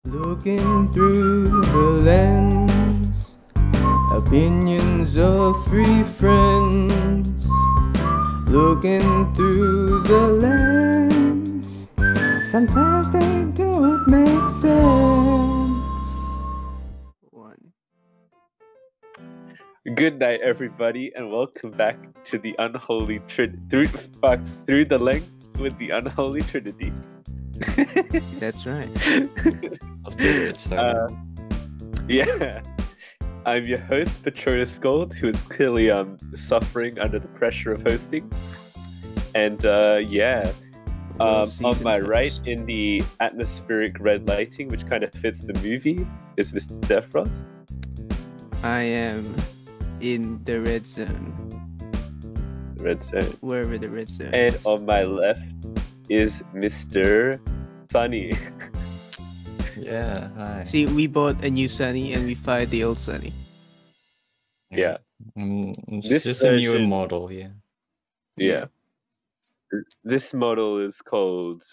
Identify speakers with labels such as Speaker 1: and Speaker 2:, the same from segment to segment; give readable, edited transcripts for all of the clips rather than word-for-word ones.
Speaker 1: Looking through the lens, opinions of three friends. Looking through the lens, sometimes they don't make sense. One.
Speaker 2: Good night, everybody, and welcome back to the Unholy Trinity. Through the length with the Unholy Trinity.
Speaker 1: That's right.
Speaker 3: After it started.
Speaker 2: Yeah. I'm your host, Patronus Gold, who is clearly suffering under the pressure of hosting. And on my right, in the atmospheric red lighting, which kind of fits the movie, is Mr. Defrost.
Speaker 1: I am in the red zone.
Speaker 2: Red zone.
Speaker 1: Wherever the red zone
Speaker 2: And
Speaker 1: is.
Speaker 2: on my left is Mr. Sunny.
Speaker 3: Yeah, hi.
Speaker 1: See, we bought a new Sunny and we fired the old Sunny.
Speaker 2: Yeah.
Speaker 3: It's
Speaker 2: This
Speaker 3: just a new
Speaker 2: version-
Speaker 3: model, yeah.
Speaker 2: Yeah. This model is called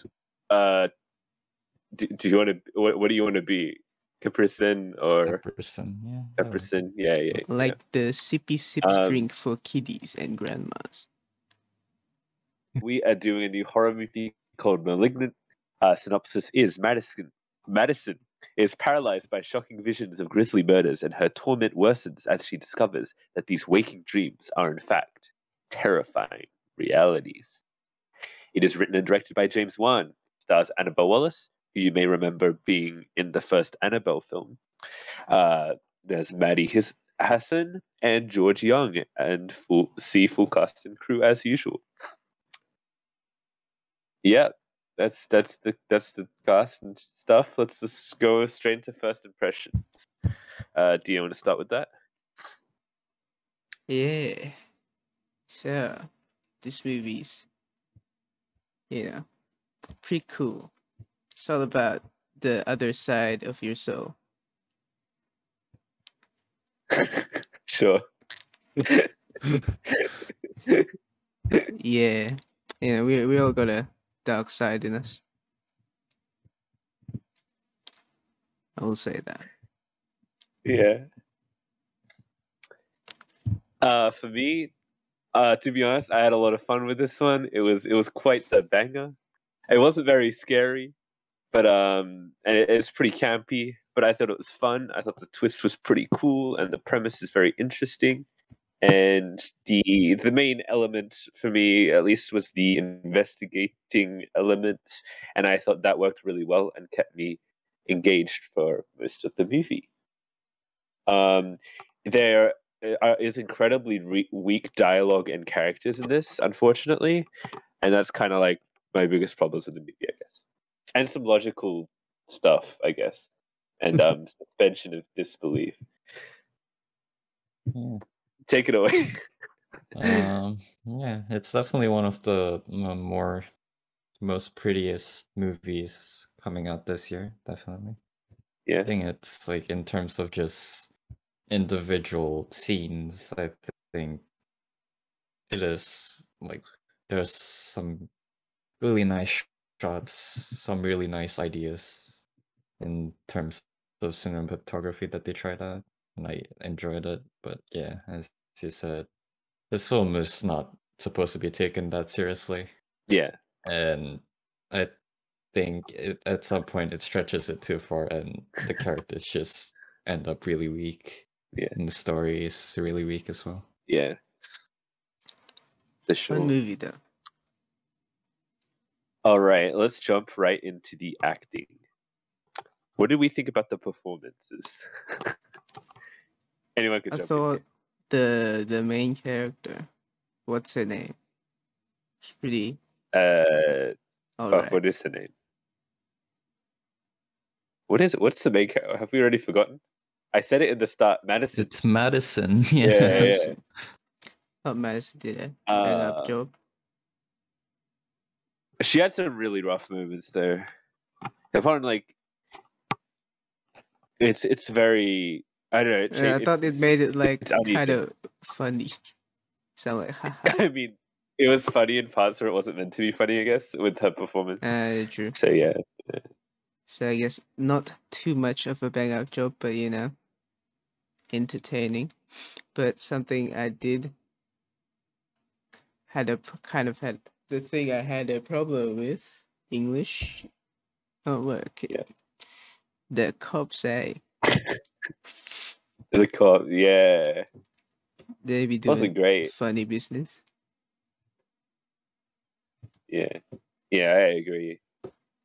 Speaker 2: do you want to what do you want to be? Caprisen or
Speaker 3: Person, yeah.
Speaker 2: Caprisen? Yeah.
Speaker 1: Like the sippy sip
Speaker 2: Um,
Speaker 1: drink for kiddies and grandmas.
Speaker 2: We are doing a new horror movie called Malignant. Synopsis is Madison is paralyzed by shocking visions of grisly murders, and her torment worsens as she discovers that these waking dreams are in fact terrifying realities. It is written and directed by James Wan, stars Annabelle Wallace, who you may remember being in the first Annabelle film. There's Maddie Hassan and George Young, and full cast and crew as usual. Yeah, that's the cast and stuff. Let's just go straight into first impressions. Do you want to start with that?
Speaker 1: Yeah. So, this movie's, pretty cool. It's all about the other side of your soul.
Speaker 2: Sure.
Speaker 1: Yeah. We all got a dark side in us. I will say that.
Speaker 2: Yeah. For me, to be honest, I had a lot of fun with this one. It was quite the banger. It wasn't very scary, but and it's pretty campy. But I thought it was fun. I thought the twist was pretty cool, and the premise is very interesting. And the main element for me, at least, was the investigating element, and I thought that worked really well and kept me engaged for most of the movie. There is incredibly weak dialogue and characters in this, unfortunately, and that's kind of like my biggest problems in the movie, I guess, and some logical stuff, I guess, and suspension of disbelief.
Speaker 3: Yeah.
Speaker 2: Take it away.
Speaker 3: Yeah, it's definitely one of the most prettiest movies coming out this year, definitely.
Speaker 2: Yeah.
Speaker 3: I think it's like in terms of just individual scenes, I think it is like there's some really nice shots, some really nice ideas in terms of cinematography that they tried out, and I enjoyed it. But yeah, as you said, this film is not supposed to be taken that seriously,
Speaker 2: Yeah.
Speaker 3: and I think at some point it stretches it too far, and the characters just end up really weak.
Speaker 2: Yeah.
Speaker 3: And the story is really weak as well.
Speaker 2: Yeah. For sure.
Speaker 1: Fun movie though.
Speaker 2: All right, let's jump right into the acting. What did we think about the performances? Anyone could
Speaker 1: I
Speaker 2: jump
Speaker 1: thought the main character, what's her name? She's pretty
Speaker 2: in.
Speaker 1: alright.
Speaker 2: What is her name? What's the main character? Have we already forgotten? I said it in the start. Madison.
Speaker 3: It's Madison.
Speaker 2: Yeah.
Speaker 1: Oh, Madison did a bang up job.
Speaker 2: She had some really rough moments there. Upon like, it's very. I don't know.
Speaker 1: I thought it made it like
Speaker 2: it's uneven.
Speaker 1: kind of funny. So like, haha.
Speaker 2: I mean, it was funny in parts where it wasn't meant to be funny. I guess with her performance.
Speaker 1: True.
Speaker 2: So yeah.
Speaker 1: So I guess not too much of a bang up job, but entertaining. But something I did had the thing I had a problem with English. Oh, work.
Speaker 2: Yeah.
Speaker 1: The cops say
Speaker 2: The cop, yeah,
Speaker 1: they be
Speaker 2: wasn't
Speaker 1: doing
Speaker 2: great.
Speaker 1: funny business.
Speaker 2: Yeah, I agree.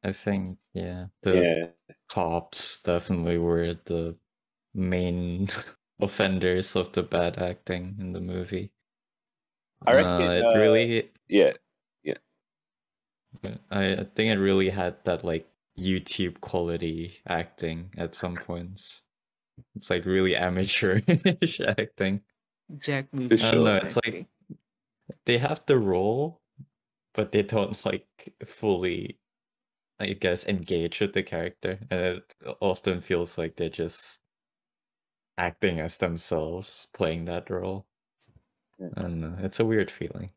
Speaker 3: I think, yeah, the
Speaker 2: Yeah,
Speaker 3: cops definitely were the main offenders of the bad acting in the movie.
Speaker 2: I reckon.
Speaker 3: It really,
Speaker 2: Yeah,
Speaker 3: I think it really had that like YouTube quality acting at some points. It's like really amateurish acting.
Speaker 1: Jack
Speaker 2: for
Speaker 1: movie
Speaker 3: I don't know.
Speaker 2: sure.
Speaker 3: It's like they have the role, but they don't like fully, I guess, engage with the character, and it often feels like they're just acting as themselves, playing that role. I don't know. It's a weird feeling.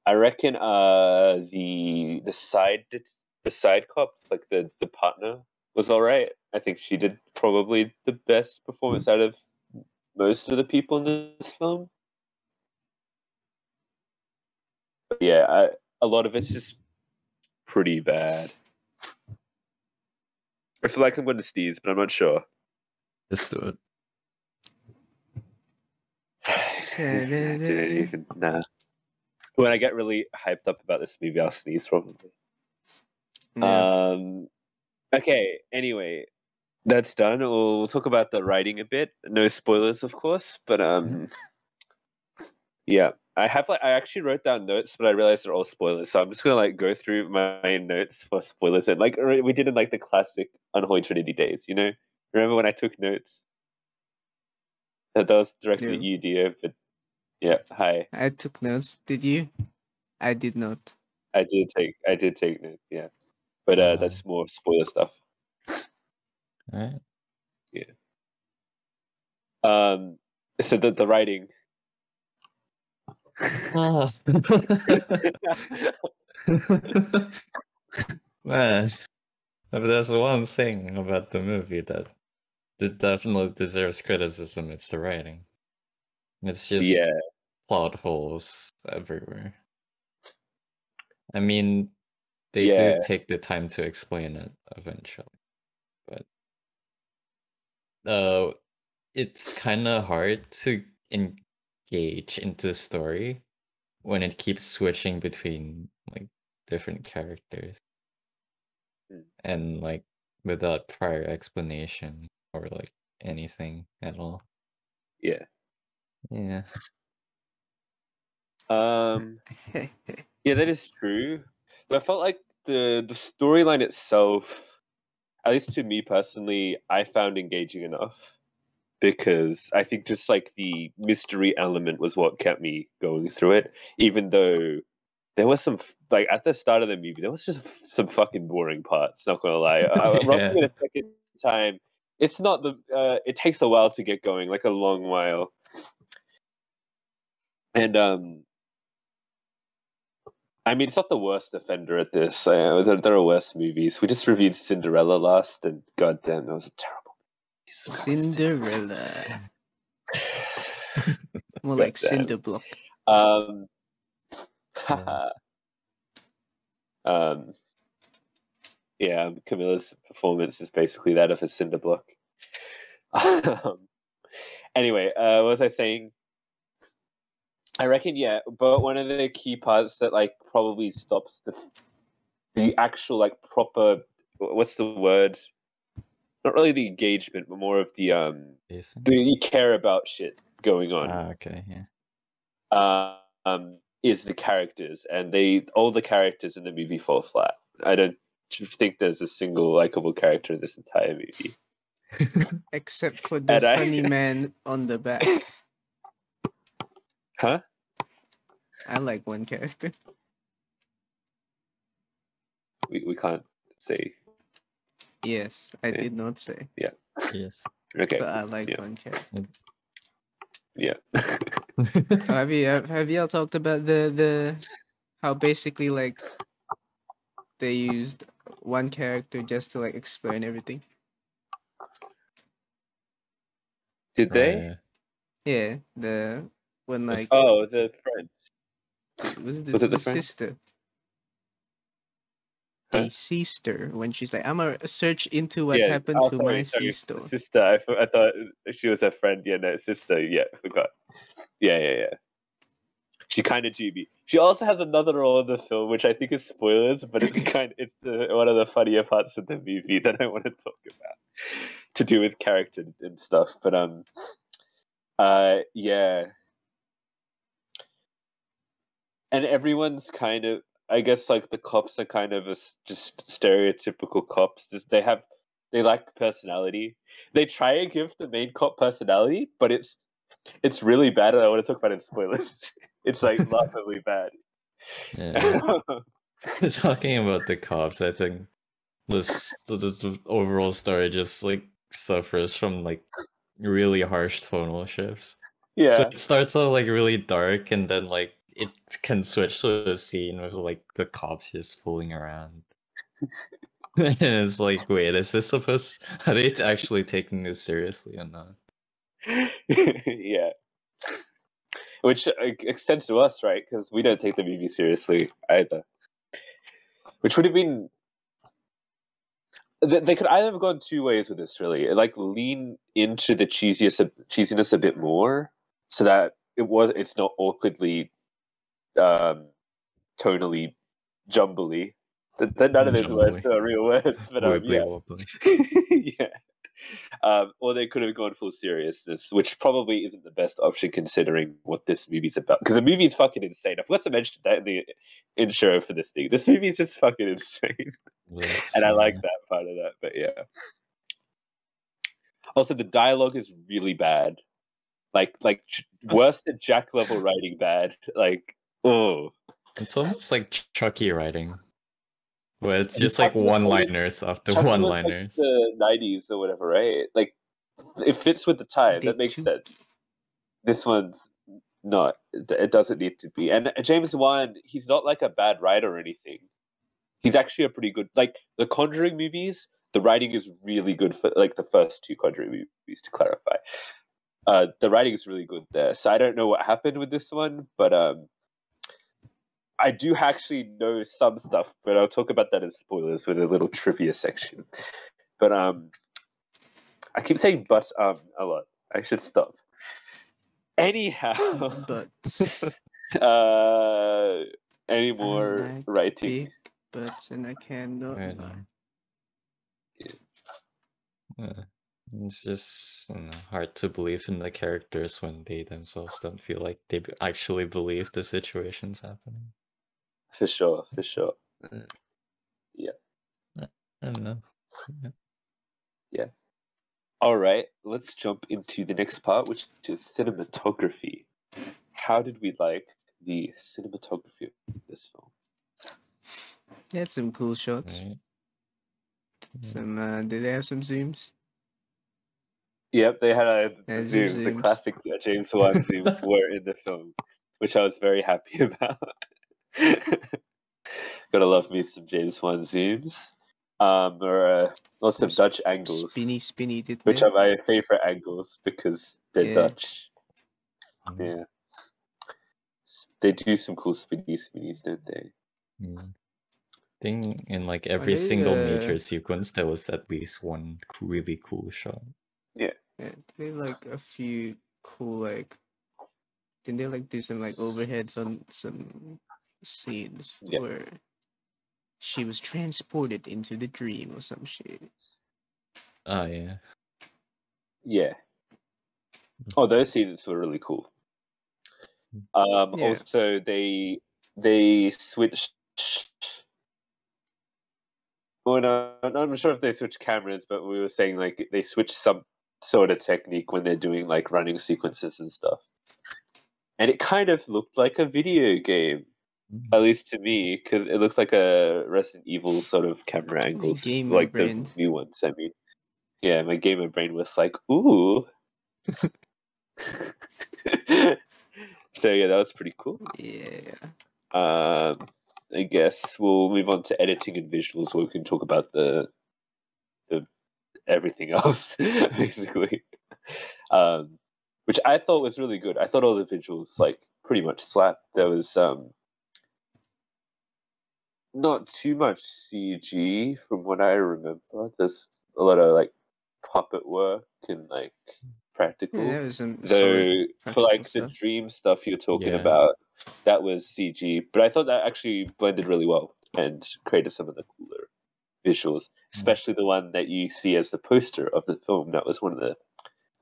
Speaker 2: I reckon. The side cop, like the partner, was all right. I think she did probably the best performance out of most of the people in this film. But yeah, a lot of it's just pretty bad. I feel like I'm going to sneeze, but I'm not sure.
Speaker 3: Just do it.
Speaker 2: Nah. When I get really hyped up about this movie, I'll sneeze probably.
Speaker 1: Yeah.
Speaker 2: Okay. Anyway, that's done. We'll talk about the writing a bit. No spoilers, of course, but yeah. I actually wrote down notes, but I realized they're all spoilers, so I'm just gonna like go through my notes for spoilers and like we did in like the classic Unholy Trinity days. Remember when I took notes? That was directed at
Speaker 1: No.
Speaker 2: you, dear. But yeah, hi.
Speaker 1: I took notes. Did you? I did not.
Speaker 2: I did take notes. Yeah, but that's more spoiler stuff.
Speaker 3: All right.
Speaker 2: Yeah. So the writing.
Speaker 3: Ah. Man, if there's one thing about the movie that definitely deserves criticism, it's the writing. It's just
Speaker 2: Yeah,
Speaker 3: plot holes everywhere. I mean, they do
Speaker 2: yeah,
Speaker 3: take the time to explain it eventually, but it's kind of hard to engage into the story when it keeps switching between like different characters and like without prior explanation or like anything at all.
Speaker 2: yeah.
Speaker 3: Yeah.
Speaker 2: Yeah, that is true. But I felt like the storyline itself, at least to me personally, I found engaging enough because I think just like the mystery element was what kept me going through it, even though there was like at the start of the movie there was just some fucking boring parts. Not gonna lie, watching
Speaker 3: Yeah.
Speaker 2: it a second time, it's not the. It takes a while to get going, like a long while, and I mean, it's not the worst offender at this. There are worse movies. We just reviewed Cinderella last, and goddamn, that was a terrible. Jesus Christ.
Speaker 1: Cinderella. More like
Speaker 2: Goddamn.
Speaker 1: Cinderblock.
Speaker 2: Um,
Speaker 3: Yeah.
Speaker 2: yeah, Camilla's performance is basically that of a cinder block. Um, anyway, what was I saying? I reckon, yeah, but one of the key parts that like probably stops the actual like proper, what's the word? Not really the engagement, but more of the
Speaker 3: Jason?
Speaker 2: you care about shit going on.
Speaker 3: Okay, yeah.
Speaker 2: Is the characters, and all the characters in the movie fall flat. I don't think there's a single likable character in this entire movie.
Speaker 1: Except for the
Speaker 2: And
Speaker 1: funny man on the back.
Speaker 2: Huh?
Speaker 1: I like one character.
Speaker 2: We can't say.
Speaker 1: Yes, I
Speaker 2: Yeah.
Speaker 1: did not say.
Speaker 2: Yeah.
Speaker 3: Yes.
Speaker 2: Okay.
Speaker 1: But I like
Speaker 2: Yeah.
Speaker 1: one character.
Speaker 2: Yeah.
Speaker 1: Have y'all talked about the how basically like they used one character just to like explain everything.
Speaker 2: Did they?
Speaker 3: Right.
Speaker 1: Yeah, the when like
Speaker 2: Oh, the friend.
Speaker 1: was
Speaker 2: Was it
Speaker 1: the
Speaker 2: the friend?
Speaker 1: sister.
Speaker 2: Huh?
Speaker 1: The sister when she's like, I'm gonna search into what
Speaker 2: Yeah.
Speaker 1: happened
Speaker 2: Oh,
Speaker 1: to my
Speaker 2: sorry.
Speaker 1: sister.
Speaker 2: Sister. I thought she was her friend. Yeah, no, sister. Yeah, I forgot. Yeah. She kind of GB. She also has another role in the film, which I think is spoilers, but it's one of the funnier parts of the movie that I want to talk about, to do with character and stuff. But yeah, and everyone's kind of, I guess, like the cops are kind of just stereotypical cops. They lack personality. They try and give the main cop personality, but it's really bad, and I want to talk about it in spoilers. It's like laughably bad.
Speaker 3: Yeah. Talking about the cops, I think the overall story just like suffers from like really harsh tonal shifts. So
Speaker 2: Yeah.
Speaker 3: it starts out like really dark, and then like it can switch to a scene with like the cops just fooling around. And it's like, wait, is this supposed? Are they actually taking this seriously or not?
Speaker 2: Yeah. Which extends to us, right? Because we don't take the movie seriously either. Which would have been. They could either have gone two ways with this, really. Like lean into the cheesiness a bit more, so that it's not awkwardly, tonally jumbly. None of those words
Speaker 3: Jumbly.
Speaker 2: are real words, but
Speaker 3: Wibbly
Speaker 2: yeah,
Speaker 3: wobbly.
Speaker 2: yeah. Or they could have gone full seriousness, which probably isn't the best option considering what this movie's about. Because the movie's fucking insane. I forgot to mention that in the intro for this thing. This movie's just fucking insane,
Speaker 3: This,
Speaker 2: and I like
Speaker 3: yeah.
Speaker 2: that part of that. But yeah. Also, the dialogue is really bad. Worse than Jack level writing bad. Like, oh.
Speaker 3: It's almost like Chucky writing, where it's
Speaker 2: The
Speaker 3: just like
Speaker 2: Chucky was always
Speaker 3: one-liners after
Speaker 2: Chucky was like
Speaker 3: one-liners.
Speaker 2: the 90s or whatever, right? Like, it fits with the time.
Speaker 1: They
Speaker 2: That makes
Speaker 1: too.
Speaker 2: sense. This one's not. It doesn't need to be. And James Wan, he's not like a bad writer or anything. He's actually a pretty good. Like the Conjuring movies, the writing is really good for like the first two Conjuring movies. To clarify, the writing is really good there. So I don't know what happened with this one, but I do actually know some stuff. But I'll talk about that in spoilers with a little trivia section. But I keep saying "but" a lot. I should stop. Anyhow,
Speaker 1: But
Speaker 2: any
Speaker 1: I
Speaker 2: more
Speaker 1: like
Speaker 2: writing?
Speaker 1: big butts and I cannot
Speaker 3: Right.
Speaker 1: lie.
Speaker 3: Yeah. It's just, I don't know, hard to believe in the characters when they themselves don't feel like they actually believe the situation's happening.
Speaker 2: For sure. Yeah.
Speaker 3: I don't know.
Speaker 2: Yeah. All right, let's jump into the next part, which is cinematography. How did we like the cinematography of this film?
Speaker 1: They had some cool shots.
Speaker 3: Right? Yeah.
Speaker 1: Some did they have some zooms?
Speaker 2: Yep, they had
Speaker 1: Yeah,
Speaker 2: zooms. The
Speaker 1: zooms.
Speaker 2: classic James Wan zooms were in the film, which I was very happy about. Gotta love me some James Wan zooms. Or lots
Speaker 1: Some
Speaker 2: of Dutch angles,
Speaker 1: spinny did
Speaker 2: which
Speaker 1: they?
Speaker 2: are my favorite angles because they're
Speaker 1: Yeah.
Speaker 2: Dutch.
Speaker 3: Mhm.
Speaker 2: Yeah, they do some cool spinnies, don't they?
Speaker 3: Think in like
Speaker 1: Are
Speaker 3: every
Speaker 1: they
Speaker 3: single major sequence, there was at least one really cool shot.
Speaker 2: Yeah.
Speaker 1: yeah, they like a few cool like didn't they like do some like overheads on some scenes
Speaker 2: Yeah.
Speaker 1: where she was transported into the dream or some shit.
Speaker 3: Oh yeah.
Speaker 2: Yeah. Oh, those scenes were really cool.
Speaker 1: Yeah.
Speaker 2: Also, they switched. Well, no, I'm not sure if they switched cameras, but we were saying like they switched some sort of technique when they're doing like running sequences and stuff, and it kind of looked like a video game, at least to me, because it looks like a Resident Evil sort of camera angles,
Speaker 1: gamer
Speaker 2: like the
Speaker 1: brain.
Speaker 2: new ones. I mean, yeah, my gamer brain was like, ooh. So yeah, that was pretty cool.
Speaker 1: Yeah.
Speaker 2: I guess we'll move on to editing and visuals, where we can talk about the everything else, basically. Which I thought was really good. I thought all the visuals like pretty much slapped. There was not too much CG from what I remember. There's a lot of like puppet work and like practical.
Speaker 1: Yeah, there was some
Speaker 2: Though
Speaker 1: solid
Speaker 2: for like
Speaker 1: practical
Speaker 2: the
Speaker 1: stuff.
Speaker 2: dream stuff you're talking
Speaker 3: Yeah.
Speaker 2: about, that was CG. But I thought that actually blended really well and created some of the cooler visuals, especially the one that you see as the poster of the film. That was one of the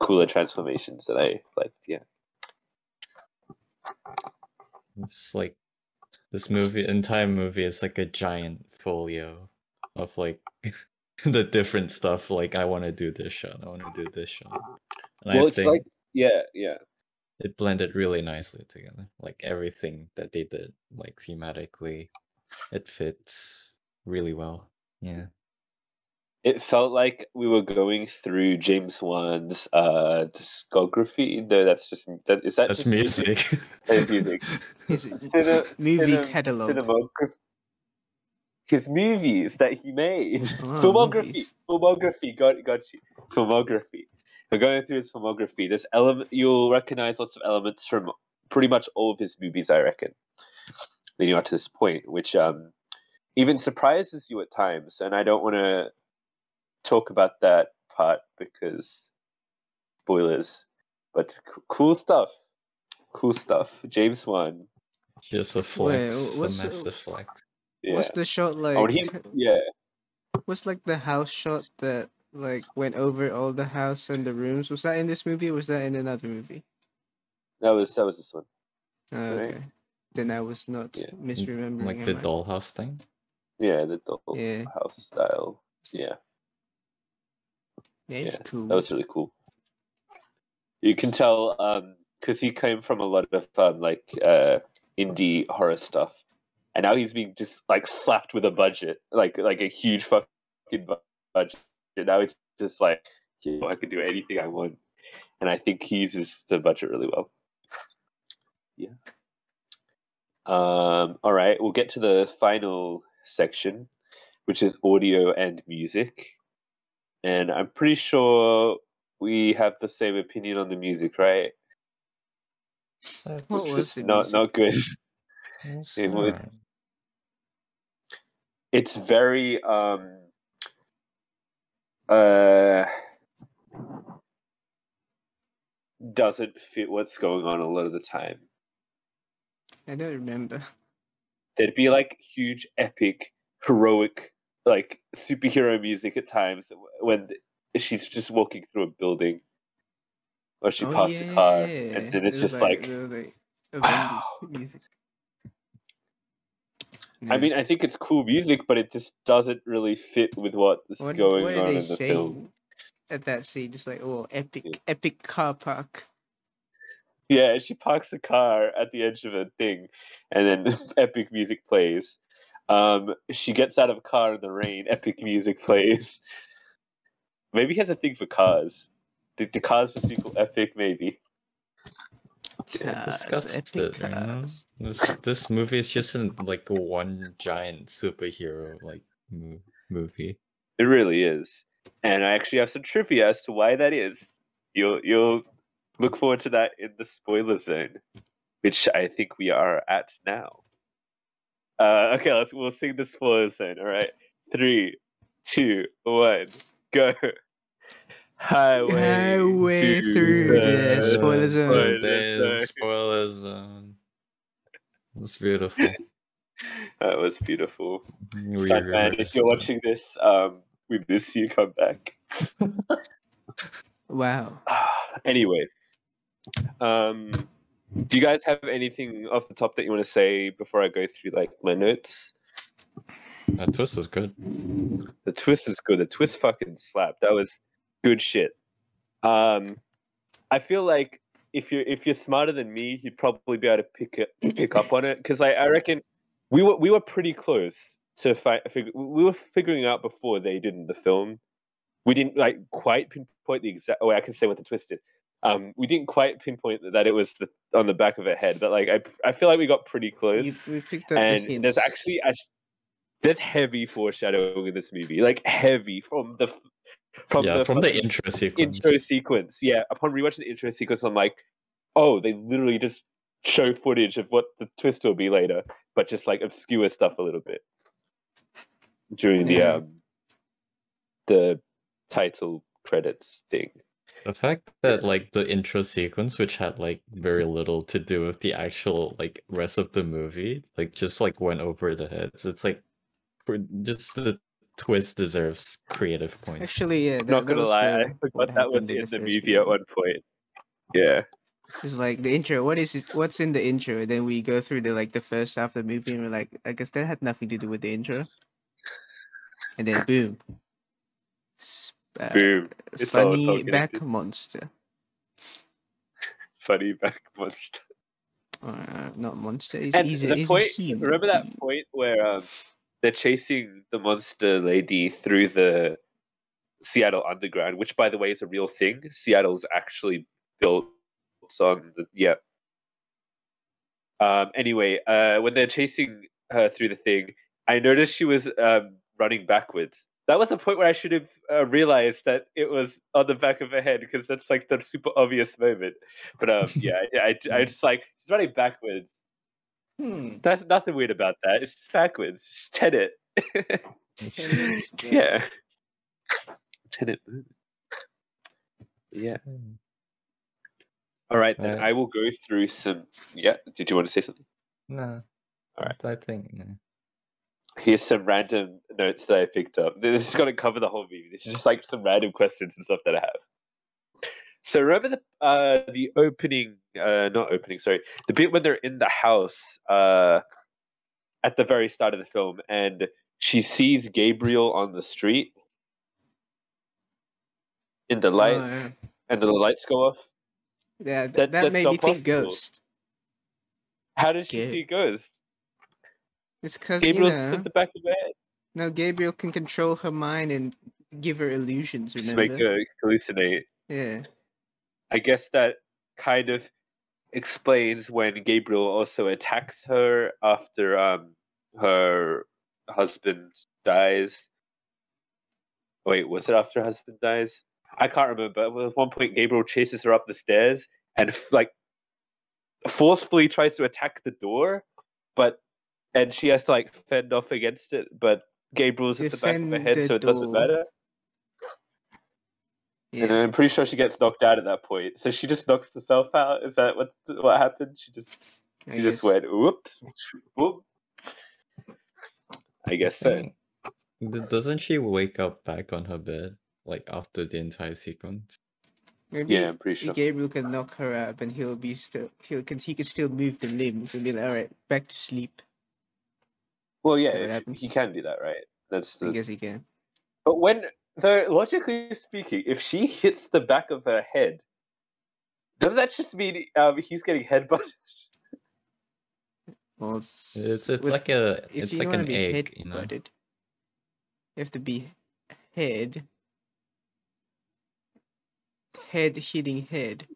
Speaker 2: cooler transformations that I liked. Yeah.
Speaker 3: It's like this entire movie is like a giant folio of like the different stuff. Like, I want to do this shot, I want to do this shot, and
Speaker 2: Well,
Speaker 3: I
Speaker 2: it's
Speaker 3: think
Speaker 2: like yeah.
Speaker 3: it blended really nicely together. Like everything that they did, like thematically, it fits really well. Yeah.
Speaker 2: It felt like we were going through James Wan's discography. No, that's just that. Is that
Speaker 3: That's
Speaker 2: just
Speaker 3: music.
Speaker 2: That is music.
Speaker 1: His movie
Speaker 2: Cine,
Speaker 1: catalog.
Speaker 2: cinematography. His movies that he made.
Speaker 1: Oh, movies.
Speaker 2: Filmography. Got you. Filmography. We're going through his filmography. This element, you'll recognize lots of elements from pretty much all of his movies, I reckon, leading up to this point, which even surprises you at times. And I don't want to talk about that part because spoilers, but cool stuff. Cool stuff. James Wan.
Speaker 3: Just a
Speaker 1: Wait,
Speaker 3: flex, a massive flex.
Speaker 2: Yeah.
Speaker 1: what's the shot
Speaker 2: Oh,
Speaker 1: like?
Speaker 2: yeah.
Speaker 1: What's like the house shot that like went over all the house and the rooms? Was that in this movie or was that in another movie?
Speaker 2: That was this one.
Speaker 1: Oh,
Speaker 2: Right?
Speaker 1: okay. Then I was not
Speaker 2: Yeah.
Speaker 1: misremembering.
Speaker 3: Like
Speaker 1: am
Speaker 3: the
Speaker 1: I?
Speaker 3: dollhouse thing.
Speaker 2: Yeah, the doll
Speaker 1: Yeah.
Speaker 2: house style. Yeah,
Speaker 1: Yeah, it's
Speaker 2: yeah.
Speaker 1: cool.
Speaker 2: That was really cool. You can tell because he came from a lot of like indie horror stuff, and now he's being just like slapped with a budget, like a huge fucking budget. Now it's just like, you know, I can do anything I want, and I think he uses the budget really well. Yeah. All right, we'll get to the final section, which is audio and music. And I'm pretty sure we have the same opinion on the music, right?
Speaker 1: What
Speaker 2: Which
Speaker 1: was
Speaker 2: is
Speaker 1: the
Speaker 2: not
Speaker 1: music?
Speaker 2: good. It
Speaker 3: Alright.
Speaker 2: was. It's very uh doesn't fit what's going on a lot of the time.
Speaker 1: I don't remember.
Speaker 2: There'd be like huge, epic, heroic, like superhero music at times when she's just walking through a building or she
Speaker 1: Oh
Speaker 2: parked a car,
Speaker 1: yeah,
Speaker 2: and then
Speaker 1: it
Speaker 2: it's
Speaker 1: was
Speaker 2: just
Speaker 1: like
Speaker 2: like,
Speaker 1: the like
Speaker 2: wow.
Speaker 1: Avengers music.
Speaker 2: I
Speaker 1: Yeah.
Speaker 2: mean, I think it's cool music, but it just doesn't really fit with what's
Speaker 1: What
Speaker 2: going
Speaker 1: are
Speaker 2: on
Speaker 1: they
Speaker 2: in the film.
Speaker 1: saying at that scene? Just like, oh,
Speaker 2: Yeah.
Speaker 1: epic car park.
Speaker 2: Yeah, she parks the car at the edge of a thing, and then epic music plays. She gets out of a car in the rain. Epic music plays. Maybe he has a thing for cars. The cars just equal epic, maybe.
Speaker 3: It
Speaker 1: Cars,
Speaker 3: discussed
Speaker 1: epic
Speaker 3: it, you know?
Speaker 1: cars.
Speaker 3: This movie is just like one giant superhero like movie.
Speaker 2: It really is, and I actually have some trivia as to why that is. You'll look forward to that in the spoiler zone, which I think we are at now. Okay, we'll sing the spoiler zone. All right, 3, 2, 1, go. Highway
Speaker 1: Highway
Speaker 2: to
Speaker 1: through the spoiler zone.
Speaker 2: spoiler zone.
Speaker 3: Spoiler zone. It's beautiful.
Speaker 2: That was beautiful.
Speaker 3: We
Speaker 2: Sunman, if
Speaker 3: rehearsed
Speaker 2: you're
Speaker 3: it.
Speaker 2: watching this, we miss you. Come back.
Speaker 1: Wow.
Speaker 2: Anyway, do you guys have anything off the top that you want to say before I go through like my notes?
Speaker 3: That twist was good.
Speaker 2: The twist is good. The twist fucking slapped. That was good shit. I feel like if you're smarter than me, you'd probably be able to pick up on it, because I reckon we were pretty close to we were figuring out before they did in the film. We didn't like quite pinpoint the exact. Oh, I can say what the twist is. We didn't quite pinpoint that it was on the back of her head, but like I feel like we got pretty close.
Speaker 1: We picked up the
Speaker 2: And
Speaker 1: hints.
Speaker 2: there's actually there's heavy foreshadowing in this movie, like heavy from the fucking
Speaker 3: intro sequence.
Speaker 2: intro sequence. Yeah, upon rewatching the intro sequence, I'm like, oh, they literally just show footage of what the twist will be later, but just like obscure stuff a little bit during
Speaker 1: Yeah.
Speaker 2: the title credits thing.
Speaker 3: The fact that like the intro sequence, which had like very little to do with the actual like rest of the movie, like just like went over the heads. It's like just the twist deserves creative points.
Speaker 1: Actually, yeah,
Speaker 2: Not
Speaker 1: that
Speaker 2: gonna
Speaker 1: was
Speaker 2: lie, I
Speaker 1: what
Speaker 2: forgot that was
Speaker 1: happened in
Speaker 2: in
Speaker 1: the
Speaker 2: the
Speaker 1: first
Speaker 2: movie at one point. Yeah.
Speaker 1: It's like the intro. What's in the intro? And then we go through the first half of the movie, and we're like, I guess that had nothing to do with the intro. And then boom,
Speaker 2: Boom. It's all
Speaker 1: funny back
Speaker 2: connected.
Speaker 1: monster.
Speaker 2: Funny back monster.
Speaker 1: Not monster. He's
Speaker 2: And
Speaker 1: easy.
Speaker 2: the
Speaker 1: He's
Speaker 2: point,
Speaker 1: a human
Speaker 2: remember that
Speaker 1: being.
Speaker 2: point where they're chasing the monster lady through the Seattle Underground, which, by the way, is a real thing. Seattle's actually built on the Anyway, when they're chasing her through the thing, I noticed she was running backwards. That was the point where I should have realized that it was on the back of her head, because that's like the super obvious moment. But yeah, I just like, she's running backwards. There's nothing weird about that. It's just backwards. Just Tenet.
Speaker 1: Tenet.
Speaker 2: Yeah. Tenet movie. Yeah. All right, then I will go through some. Yeah. Did you want to say something?
Speaker 3: No.
Speaker 2: All right.
Speaker 3: I think no.
Speaker 2: Here's some random notes that I picked up. This is going to cover the whole movie. This is just like some random questions and stuff that I have. So remember the opening, not opening, sorry, the bit when they're in the house at the very start of the film, and she sees Gabriel on the street in the lights, and the lights go off.
Speaker 1: Yeah, that made me think Ghost.
Speaker 2: How did she see a ghost?
Speaker 1: It's because
Speaker 2: Gabriel's at the back of her head.
Speaker 1: No, Gabriel can control her mind and give her illusions. Remember?
Speaker 2: Just make her hallucinate.
Speaker 1: Yeah.
Speaker 2: I guess that kind of explains when Gabriel also attacks her after her husband dies. Wait, was it after her husband dies? I can't remember. But at one point, Gabriel chases her up the stairs and like forcefully tries to attack the door, and she has to like fend off against it. But Gabriel's at the back of her head, so it doesn't matter. Yeah. And I'm pretty sure she gets knocked out at that point. So she just knocks herself out. Is that what happened? She just went, whoops, whoop. I guess so.
Speaker 3: Doesn't she wake up back on her bed like after the entire sequence?
Speaker 1: Maybe
Speaker 2: yeah, I'm pretty sure.
Speaker 1: Gabriel can knock her up, and he can still move the limbs and be like, all right, back to sleep.
Speaker 2: Well, yeah, he can do that, right?
Speaker 1: I guess he can.
Speaker 2: But logically speaking, if she hits the back of her head, doesn't that just mean he's getting headbutted?
Speaker 1: Well,
Speaker 3: it's like an egg, you know.
Speaker 1: You have to be head hitting head.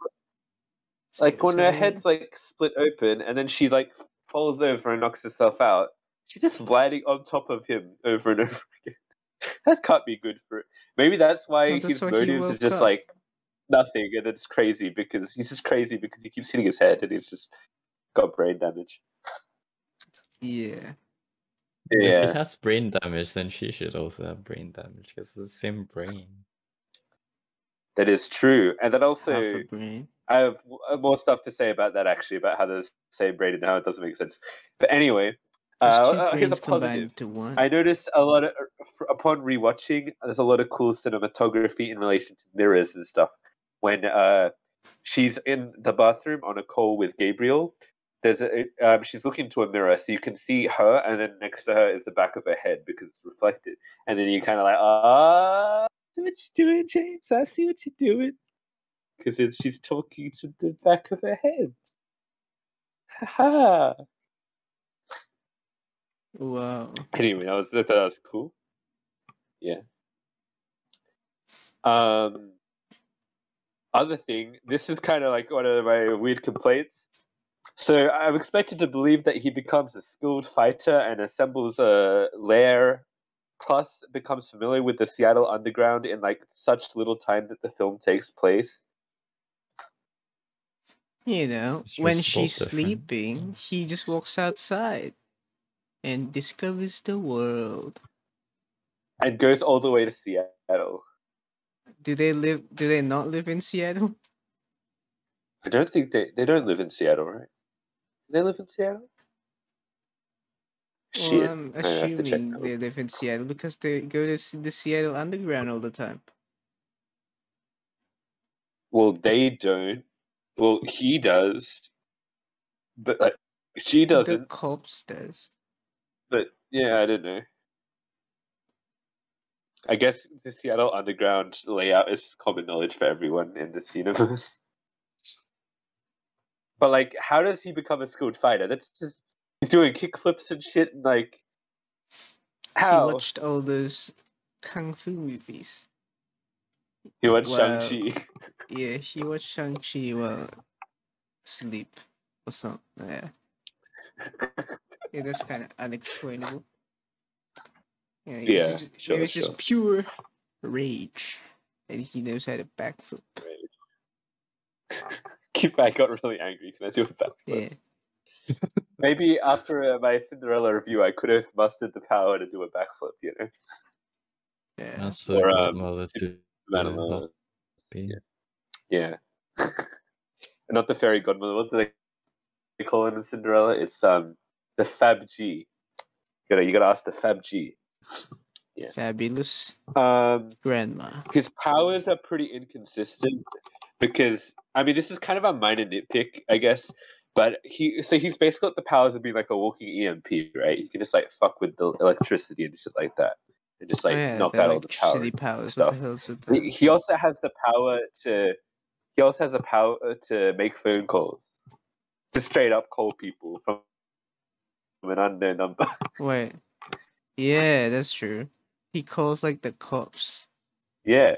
Speaker 2: Like when her head's like split open, and then she like falls over and knocks herself out. She's just sliding on top of him over and over again. That can't be good for it. Maybe that's why his motives are just like nothing, and it's crazy because he's just crazy because he keeps hitting his head and he's just got brain damage.
Speaker 1: Yeah.
Speaker 3: If he has brain damage, then she should also have brain damage because it's the same brain.
Speaker 2: That is true, and that also
Speaker 1: half a brain.
Speaker 2: I have more stuff to say about that actually, about how the same brain and how it doesn't make sense. But anyway, here's a positive.
Speaker 1: To one.
Speaker 2: I noticed a lot of upon rewatching, there's a lot of cool cinematography in relation to mirrors and stuff. When she's in the bathroom on a call with Gabriel, she's looking into a mirror, so you can see her, and then next to her is the back of her head because it's reflected, and then you kind of like, I see what you're doing, James. I see what you're doing. Because she's talking to the back of her head. Haha.
Speaker 1: Wow.
Speaker 2: Anyway, I thought that was cool. Yeah. other thing, this is kind of like one of my weird complaints. So I'm expected to believe that he becomes a skilled fighter and assembles a lair, plus becomes familiar with the Seattle underground in like such little time that the film takes place.
Speaker 1: You know,
Speaker 3: It's
Speaker 1: when
Speaker 3: just all
Speaker 1: she's
Speaker 3: different.
Speaker 1: sleeping, he just walks outside and discovers the world.
Speaker 2: And goes all the way to Seattle.
Speaker 1: Do they not live in Seattle?
Speaker 2: I don't think they don't live in Seattle, right? Do they live in Seattle?
Speaker 1: Well,
Speaker 2: Shit,
Speaker 1: I'm
Speaker 2: I have to check
Speaker 1: assuming
Speaker 2: that.
Speaker 1: they live in Seattle because they go to the Seattle Underground all the time.
Speaker 2: Well, they don't. Well, he does, but like she
Speaker 1: The
Speaker 2: doesn't.
Speaker 1: cops does.
Speaker 2: But yeah, I don't know. I guess the Seattle Underground layout is common knowledge for everyone in this universe. But like, how does he become a skilled fighter? That's just he's doing kickflips and shit. And like,
Speaker 1: He
Speaker 2: how
Speaker 1: watched all those kung fu movies.
Speaker 2: he went
Speaker 1: Well,
Speaker 2: Shang-Chi.
Speaker 1: yeah, he watched Shang-Chi while asleep or something. Yeah, that's kind of unexplainable. Yeah,
Speaker 2: Yeah,
Speaker 1: maybe
Speaker 2: sure,
Speaker 1: it's
Speaker 2: sure.
Speaker 1: just pure rage, and he knows how to backflip.
Speaker 2: Keep I got really angry. Can I do a backflip?
Speaker 1: Yeah,
Speaker 2: Maybe after my Cinderella review, I could have mustered the power to do a backflip. You know,
Speaker 1: yeah.
Speaker 3: That's the
Speaker 2: or
Speaker 3: godmother to
Speaker 2: Superman
Speaker 3: not
Speaker 2: alone.
Speaker 3: be.
Speaker 2: Yeah, not the fairy godmother. What do they call it in Cinderella? It's the Fab G. You gotta ask the Fab G. Yeah.
Speaker 1: Fabulous grandma.
Speaker 2: His powers are pretty inconsistent because I mean this is kind of a minor nitpick, I guess. But he's basically got the powers of being like a walking EMP, right? He can just like fuck with the electricity and shit like that, and just
Speaker 1: Oh
Speaker 2: like
Speaker 1: yeah,
Speaker 2: knock
Speaker 1: the
Speaker 2: out all the power
Speaker 1: electricity
Speaker 2: and
Speaker 1: powers. What the
Speaker 2: stuff.
Speaker 1: hell's with that?
Speaker 2: He also has the power to. He also has the power to make phone calls, to straight up call people from an unknown number.
Speaker 1: Wait, yeah, that's true. He calls like the cops,
Speaker 2: Yeah,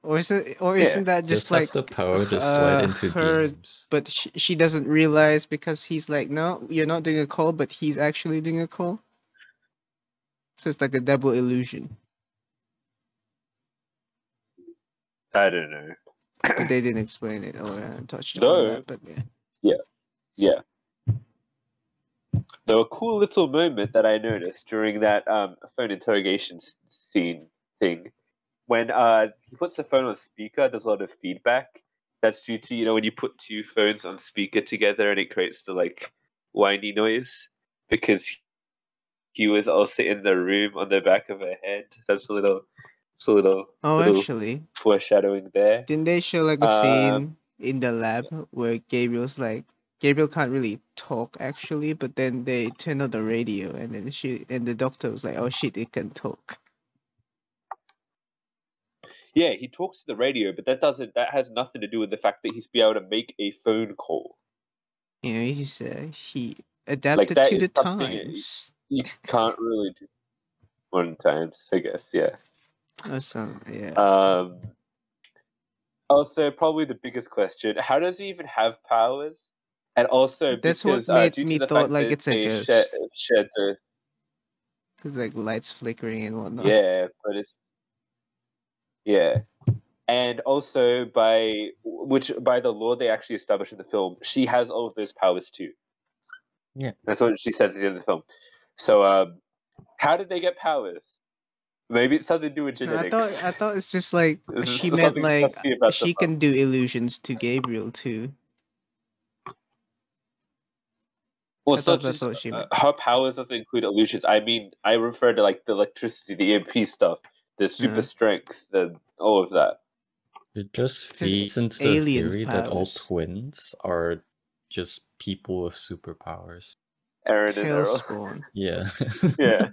Speaker 1: or
Speaker 2: yeah.
Speaker 1: isn't that just
Speaker 3: Just has
Speaker 1: like
Speaker 3: the power to slide into
Speaker 1: her?
Speaker 3: DMs.
Speaker 1: But she doesn't realize because he's like, no, you're not doing a call, but he's actually doing a call. So it's like a double illusion.
Speaker 2: I don't know.
Speaker 1: But they didn't explain it or touched upon
Speaker 2: Though,
Speaker 1: that. But yeah,
Speaker 2: yeah, yeah. Though a cool little moment that I noticed during that phone interrogation scene thing, when he puts the phone on speaker, there's a lot of feedback. That's due to when you put two phones on speaker together and it creates the like whiny noise because he was also in the room on the back of her head. That's
Speaker 1: oh,
Speaker 2: little
Speaker 1: actually,
Speaker 2: foreshadowing there.
Speaker 1: didn't they show like a
Speaker 2: Um,
Speaker 1: scene in the lab where Gabriel can't really talk actually, but then they turn on the radio and then the doctor was like, oh shit, it can talk.
Speaker 2: yeah, he talks to the radio, but that has nothing to do with the fact that he's be able to make a phone call.
Speaker 1: You know, he
Speaker 2: Like
Speaker 1: adapted
Speaker 2: that
Speaker 1: to
Speaker 2: is
Speaker 1: the
Speaker 2: something
Speaker 1: times.
Speaker 2: you can't really do modern times, I guess. Yeah.
Speaker 1: Or some, yeah.
Speaker 2: Um. Also, probably the biggest question: how does he even have powers? And also,
Speaker 1: That's what
Speaker 2: because
Speaker 1: made
Speaker 2: due to
Speaker 1: me
Speaker 2: the
Speaker 1: thought
Speaker 2: fact
Speaker 1: like
Speaker 2: that
Speaker 1: it's a
Speaker 2: they shared
Speaker 1: ghost.
Speaker 2: the
Speaker 1: Cause like lights flickering and whatnot.
Speaker 2: yeah, but it's yeah, and also by the law they actually established in the film, she has all of those powers too.
Speaker 3: Yeah.
Speaker 2: That's what she says at the end of the film. So, how did they get powers? Maybe it's something to do with
Speaker 1: No,
Speaker 2: genetics.
Speaker 1: I thought it's just like
Speaker 2: This is
Speaker 1: she meant
Speaker 2: something
Speaker 1: like
Speaker 2: stuffy about the
Speaker 1: she
Speaker 2: mum.
Speaker 1: can do illusions to Gabriel too.
Speaker 2: Well,
Speaker 1: I
Speaker 2: it's
Speaker 1: thought
Speaker 2: not
Speaker 1: that's
Speaker 2: just
Speaker 1: what she meant.
Speaker 2: her powers doesn't include illusions. I mean, I refer to like the electricity, the EMP stuff, the super
Speaker 1: Uh,
Speaker 2: strength, the all of that.
Speaker 3: It just
Speaker 1: just
Speaker 3: feeds into the
Speaker 1: alien
Speaker 3: theory that all
Speaker 1: powers.
Speaker 3: twins are just people with superpowers.
Speaker 2: Aaron and Errol.
Speaker 1: Hellspawn.
Speaker 3: Yeah.
Speaker 2: Yeah,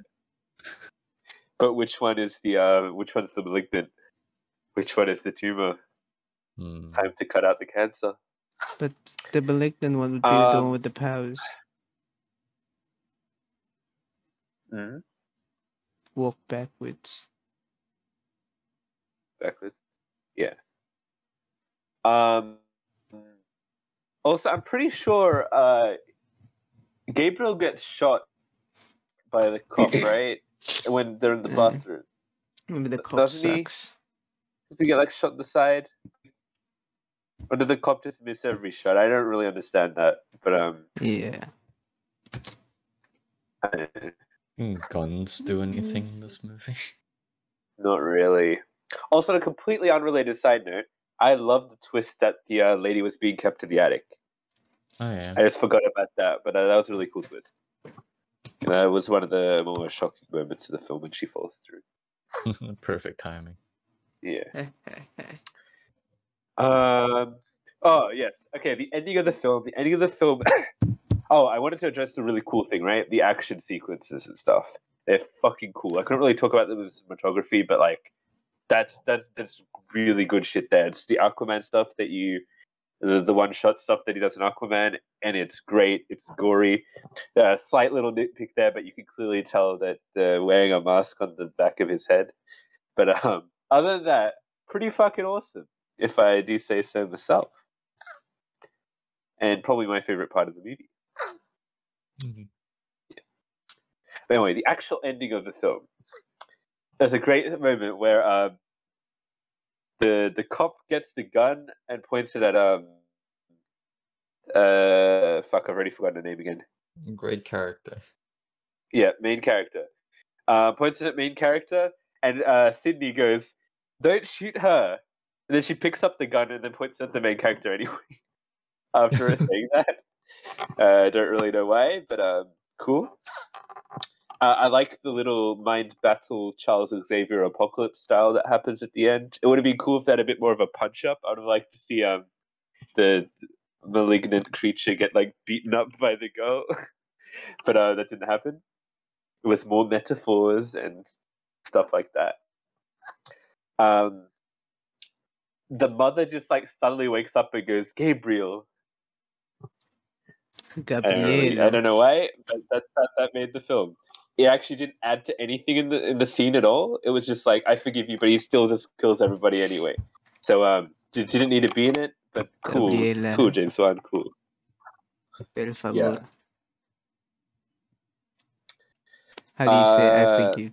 Speaker 2: but which one is the which one's the malignant? Which one is the tumor?
Speaker 3: Hmm.
Speaker 2: Time to cut out the cancer.
Speaker 1: But the malignant one would be the one with the powers.
Speaker 2: Mhm.
Speaker 1: Walk backwards.
Speaker 2: Backwards. Yeah. Also, I'm pretty sure Gabriel gets shot by the cop, right? When they're in the bathroom.
Speaker 1: Maybe the cop
Speaker 2: Doesn't he?
Speaker 1: sucks.
Speaker 2: Does he get like shot in the side? Or did the cop just miss every shot? I don't really understand that. But
Speaker 1: Yeah.
Speaker 2: I don't know.
Speaker 3: Guns do anything in this movie?
Speaker 2: Not really. Also, on a completely unrelated side note, I love the twist that the lady was being kept in the attic.
Speaker 3: Oh yeah.
Speaker 2: I just forgot about that, but that was a really cool twist. And that was one of the more shocking moments of the film when she falls through.
Speaker 3: Perfect timing.
Speaker 2: Yeah. Oh yes. Okay. The ending of the film. The ending of the film. Oh, I wanted to address the really cool thing, right? The action sequences and stuff. They're fucking cool. I couldn't really talk about them with cinematography, but like, that's really good shit. There, it's the Aquaman stuff that the one shot stuff that he does in Aquaman, and it's great. It's gory. Slight little nitpick there, but you can clearly tell that wearing a mask on the back of his head. But other than that, pretty fucking awesome, if I do say so myself. And probably my favorite part of the movie.
Speaker 3: Mm-hmm.
Speaker 2: But anyway, the actual ending of the film. There's a great moment where the cop gets the gun and points it at fuck, I've already forgotten the name again.
Speaker 3: Great character.
Speaker 2: Yeah, main character. Points it at main character, and Sydney goes, "Don't shoot her." And then she picks up the gun and then points at the main character anyway. After her saying that, I don't really know why, but cool. I like the little mind battle Charles Xavier Apocalypse style that happens at the end. It would have been cool if they had a bit more of a punch up. I would have liked to see the malignant creature get like beaten up by the girl, but that didn't happen. It was more metaphors and stuff like that. The mother just like suddenly wakes up and goes, "Gabriel." I
Speaker 1: Gabriela.
Speaker 2: don't know why, but that made the film. It actually didn't add to anything in the scene at all. It was just like, I forgive you, but he still just kills everybody anyway. So didn't need to be in it, but cool,
Speaker 1: Gabriela.
Speaker 2: cool, James Wan, cool.
Speaker 1: Per favor.
Speaker 2: Yeah.
Speaker 1: How do you say I forgive?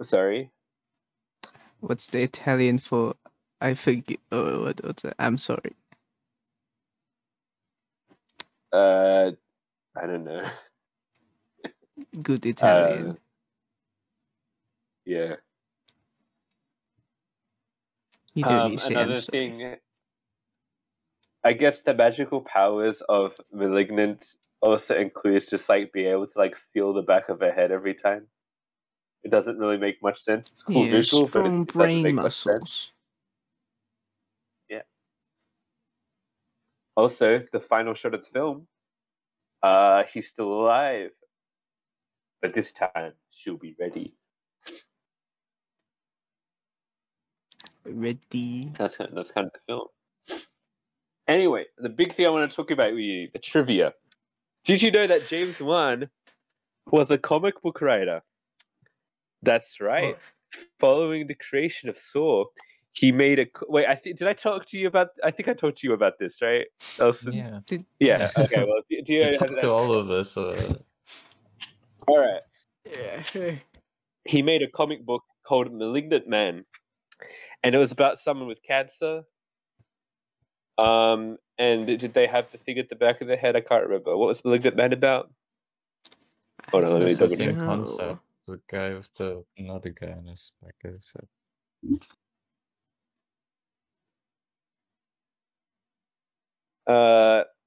Speaker 2: Sorry.
Speaker 1: What's the Italian for I forgive? Oh, what's that? I'm sorry.
Speaker 2: I don't know.
Speaker 1: Good Italian.
Speaker 2: Yeah.
Speaker 1: You don't need to say I'm
Speaker 2: Another
Speaker 1: sorry.
Speaker 2: thing, I guess the magical powers of Malignant also includes just like being able to like seal the back of her head every time. It doesn't really make much sense. It's cool
Speaker 1: Yeah,
Speaker 2: visual, but
Speaker 1: strong
Speaker 2: it doesn't
Speaker 1: brain
Speaker 2: make much sense.
Speaker 1: muscles.
Speaker 2: Yeah. Also, the final shot of the film, he's still alive, but this time she'll be ready.
Speaker 1: Ready.
Speaker 2: That's kind of the film. Anyway, the big thing I want to talk about with you, the trivia. Did you know that James Wan was a comic book writer? That's right. Following the creation of Saw, he made a wait. Did I talk to you about? I think I talked to you about this, right, Elson?
Speaker 3: Yeah.
Speaker 2: Yeah. Okay. Well, do you
Speaker 3: You talked to all of us.
Speaker 2: All right.
Speaker 1: Yeah.
Speaker 2: He made a comic book called Malignant Man, and it was about someone with cancer. And did they have the thing at the back of their head? I can't remember. What was Malignant Man about? Hold on, let me
Speaker 3: It's the
Speaker 2: double
Speaker 3: same
Speaker 2: check.
Speaker 3: concept. The guy with another guy on his back of his head.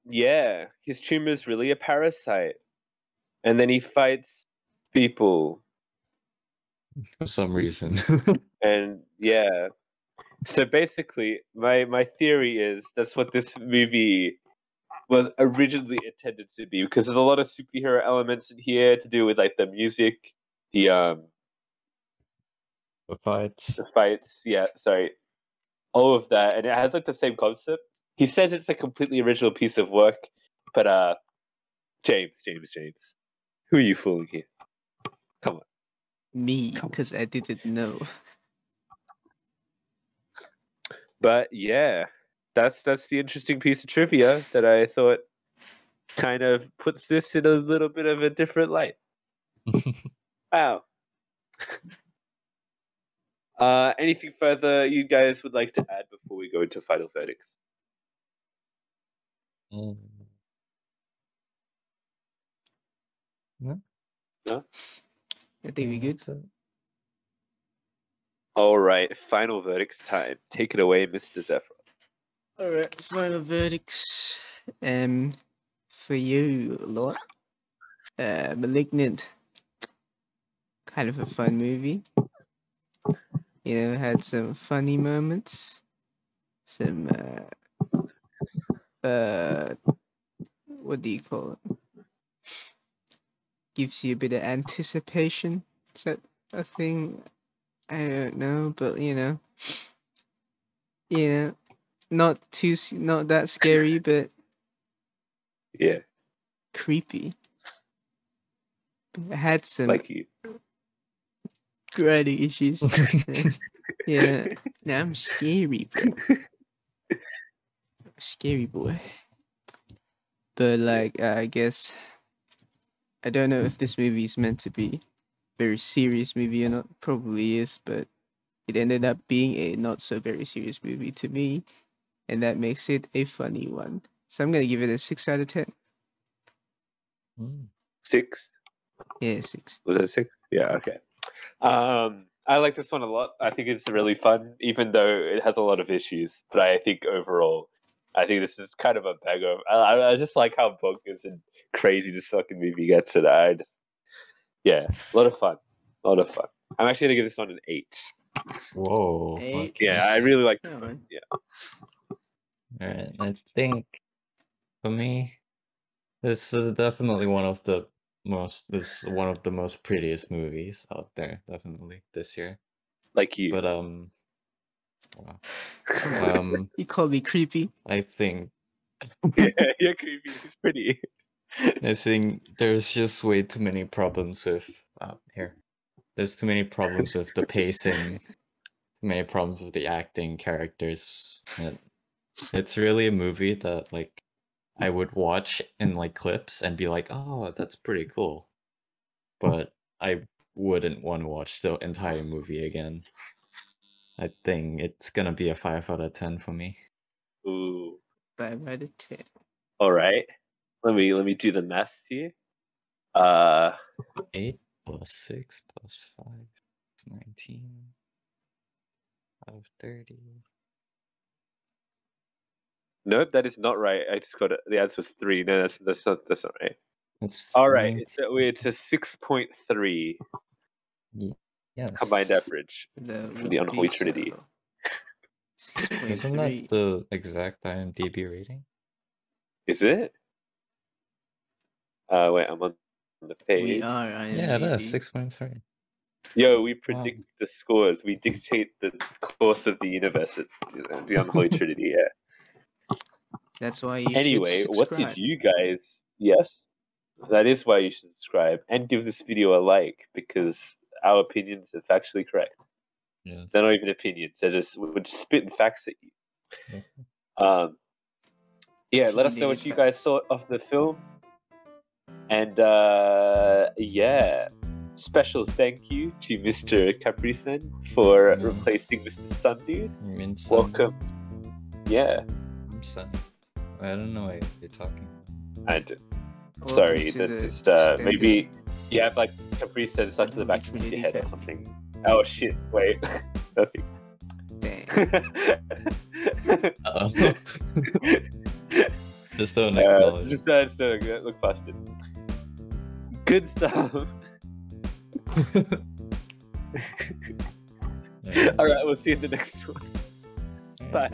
Speaker 2: Yeah, his tumor is really a parasite, and then he fights people.
Speaker 3: For some reason.
Speaker 2: And yeah, so basically, my theory is that's what this movie was originally intended to be, because there's a lot of superhero elements in here to do with like the music, the fights, yeah, sorry, all of that, and it has like the same concept. He says it's a completely original piece of work, but James, who are you fooling here? Come on.
Speaker 1: Me, because I didn't know.
Speaker 2: But yeah, that's the interesting piece of trivia that I thought kind of puts this in a little bit of a different light. Wow. Anything further you guys would like to add before we go into final verdicts?
Speaker 3: No?
Speaker 2: No?
Speaker 1: I think we good.
Speaker 3: That's it.
Speaker 2: All right, final verdicts time. Take it away, Mr. Zephyr.
Speaker 1: All right, final verdicts. For you, Lord. Malignant. Kind of a fun movie. You know, had some funny moments. Some what do you call it? Gives you a bit of anticipation. Is that a thing? I don't know, but you know, not that scary, but
Speaker 2: Yeah,
Speaker 1: creepy. I had some
Speaker 2: like you.
Speaker 1: gravity issues. Yeah, now I'm scary, bro. Scary boy. But like, I guess I don't know if this movie is meant to be a very serious movie or not. Probably is, but it ended up being a not so very serious movie to me, and that makes it a funny one. So I'm gonna give it a 6 out of 10.
Speaker 2: 6?
Speaker 1: Yeah, 6.
Speaker 2: Was it 6? Yeah, okay. I like this one a lot. I think it's really fun, even though it has a lot of issues. But I think overall, I think this is kind of a bag of. I just like how bonkers and crazy this fucking movie gets, and yeah, a lot of fun, a lot of fun. I'm actually gonna give this one an 8.
Speaker 3: Whoa.
Speaker 1: 8.
Speaker 3: Okay.
Speaker 2: Yeah, I really like.
Speaker 1: Oh, man.
Speaker 2: Yeah,
Speaker 3: Alright, I think for me, this is definitely one of the most prettiest movies out there, definitely this year.
Speaker 2: like you.
Speaker 3: But wow.
Speaker 1: Come on. You called me creepy.
Speaker 3: I think
Speaker 2: Yeah, you're creepy. It's pretty.
Speaker 3: I think there's just way too many problems with here. There's too many problems with the pacing, too many problems with the acting, characters. And it's really a movie that like I would watch in like clips and be like, "Oh, that's pretty cool," but I wouldn't want to watch the entire movie again. I think it's gonna be a 5 out of 10 for me.
Speaker 2: Ooh.
Speaker 1: 5 out of 10.
Speaker 2: All right. Let me do the math here.
Speaker 3: 8 plus 6 plus 5 is 19 out of 30.
Speaker 2: Nope, that is not right. I just got it. The answer was 3. No, that's not right.
Speaker 3: That's
Speaker 2: All right, it's a 6.3
Speaker 3: yes.
Speaker 2: combined average
Speaker 1: That
Speaker 2: for the
Speaker 1: would
Speaker 2: Unholy
Speaker 1: be
Speaker 2: Trinity.
Speaker 1: so.
Speaker 3: Isn't that
Speaker 1: 6.3.
Speaker 3: the exact IMDb rating?
Speaker 2: Is it? Wait, I'm on the page.
Speaker 1: We are
Speaker 3: Yeah, it is
Speaker 1: IMDb.
Speaker 3: 6.3.
Speaker 2: Yo, we predict the scores. We dictate the course of the universe at the Unholy Trinity. Yeah.
Speaker 1: That's why you
Speaker 2: Anyway,
Speaker 1: should
Speaker 2: what
Speaker 1: subscribe.
Speaker 2: did you guys? Yes, that is why you should subscribe and give this video a like, because our opinions are factually correct.
Speaker 3: Yes.
Speaker 2: They're not even opinions; we're just spitting facts at you.
Speaker 3: Yeah.
Speaker 2: Yeah, let us know what you guys thought of the film. And yeah, special thank you to Mr. Caprisen for replacing Mr. Sun Dude.
Speaker 3: You mean
Speaker 2: Welcome. Yeah.
Speaker 3: I'm Sunny. I don't know what you're talking about.
Speaker 2: And sorry, that's just maybe you have like Caprisen stuck to the back of your head or something. Oh shit! Wait, nothing.
Speaker 3: Just don't acknowledge.
Speaker 2: Just don't look past it. Good stuff. All right, we'll see you in the next one. Bye.